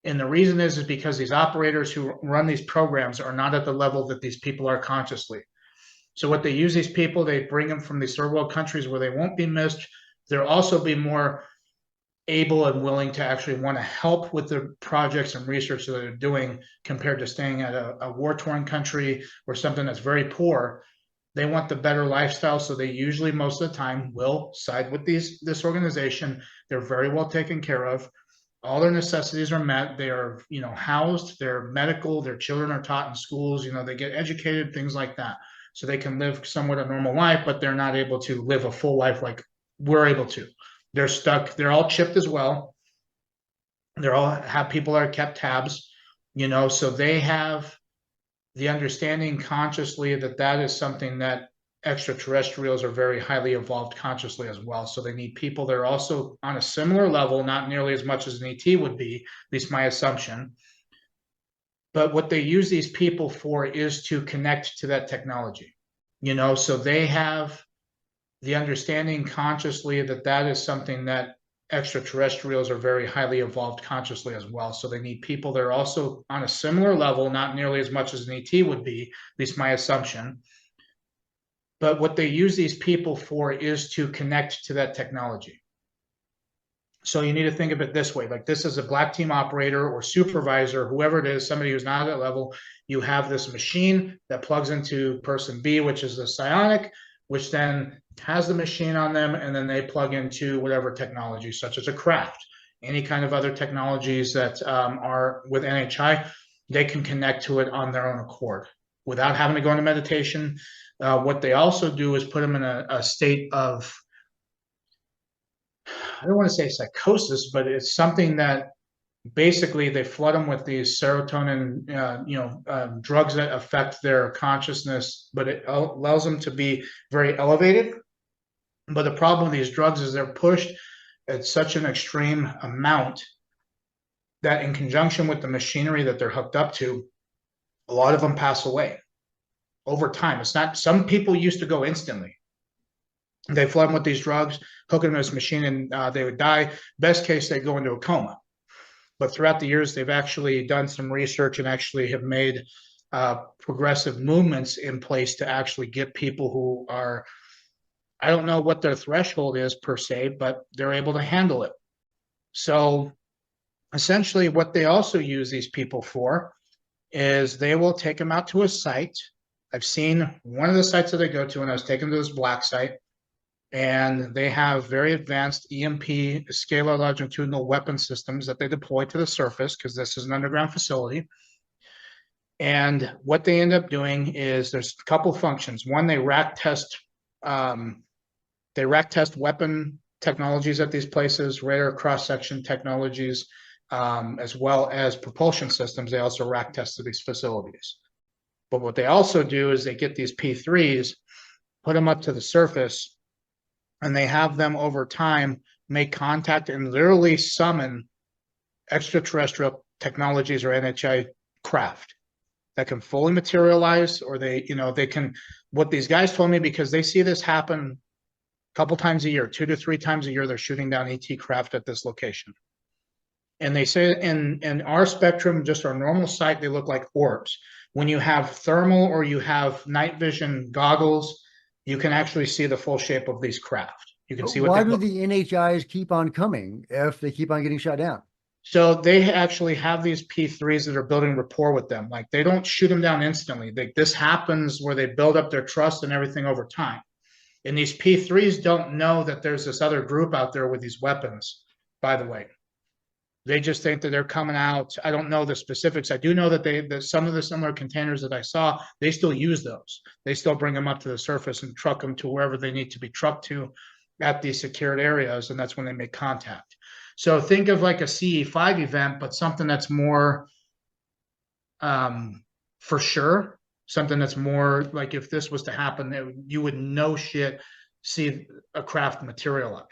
And the reason is because these operators who run these programs are not at the level that these people are consciously. So what they use these people, they bring them from these third world countries where they won't be missed. They'll also be more able and willing to actually want to help with the projects and research that they're doing compared to staying at a war-torn country or something that's very poor. They want the better lifestyle, so they usually most of the time will side with this organization. They're very well taken care of. All their necessities are met. They are, housed. They're medical. Their children are taught in schools. They get educated, things like that, so they can live somewhat a normal life. But they're not able to live a full life like we're able to. They're stuck. They're all chipped as well. They're all have people that are kept tabs, so they have the understanding consciously that is something that extraterrestrials are very highly evolved consciously as well. So they need people that are also on a similar level, not nearly as much as an ET would be, at least my assumption. But what they use these people for is to connect to that technology, so they have the understanding consciously that is something that extraterrestrials are very highly evolved consciously as well. So they need people that are also on a similar level, not nearly as much as an ET would be, at least my assumption. But what they use these people for is to connect to that technology. So you need to think of it this way, like this is a black team operator or supervisor, whoever it is, somebody who's not at that level. You have this machine that plugs into person B, which is the psionic, which then has the machine on them, and then they plug into whatever technology, such as a craft, any kind of other technologies that are with NHI, they can connect to it on their own accord without having to go into meditation. What they also do is put them in a state of, I don't want to say psychosis, but it's something that basically they flood them with these serotonin, drugs that affect their consciousness, but it allows them to be very elevated. But the problem with these drugs is they're pushed at such an extreme amount that in conjunction with the machinery that they're hooked up to, a lot of them pass away over time. It's not, some people used to go instantly. They flood them with these drugs, hook them to this machine, and they would die. Best case, they go into a coma. But throughout the years, they've actually done some research and actually have made progressive movements in place to actually get people who are, I don't know what their threshold is per se, but they're able to handle it. So essentially what they also use these people for is they will take them out to a site. I've seen one of the sites that they go to, and I was taken to this black site, and they have very advanced EMP scalar longitudinal weapon systems that they deploy to the surface because this is an underground facility. And what they end up doing is there's a couple functions. One, they rack test weapon technologies at these places, radar cross-section technologies, as well as propulsion systems. They also rack test to these facilities. But what they also do is they get these P3s, put them up to the surface, and they have them over time make contact and literally summon extraterrestrial technologies or NHI craft that can fully materialize, or they can, what these guys told me, because they see this happen a couple times a year, 2 to 3 times a year, they're shooting down ET craft at this location. And they say in our spectrum, just our normal sight, they look like orbs. When you have thermal or you have night vision goggles, you can actually see the full shape of these craft. You can see what. Why do the NHIs keep on coming if they keep on getting shot down? So they actually have these P3s that are building rapport with them. Like they don't shoot them down instantly. This happens where they build up their trust and everything over time. And these P3s don't know that there's this other group out there with these weapons, by the way. They just think that they're coming out. I don't know the specifics. I do know that some of the similar containers that I saw, they still use those. They still bring them up to the surface and truck them to wherever they need to be trucked to at these secured areas, and that's when they make contact. So think of like a CE5 event, but something that's more for sure, something that's more like if this was to happen, you would no shit see a craft materialize.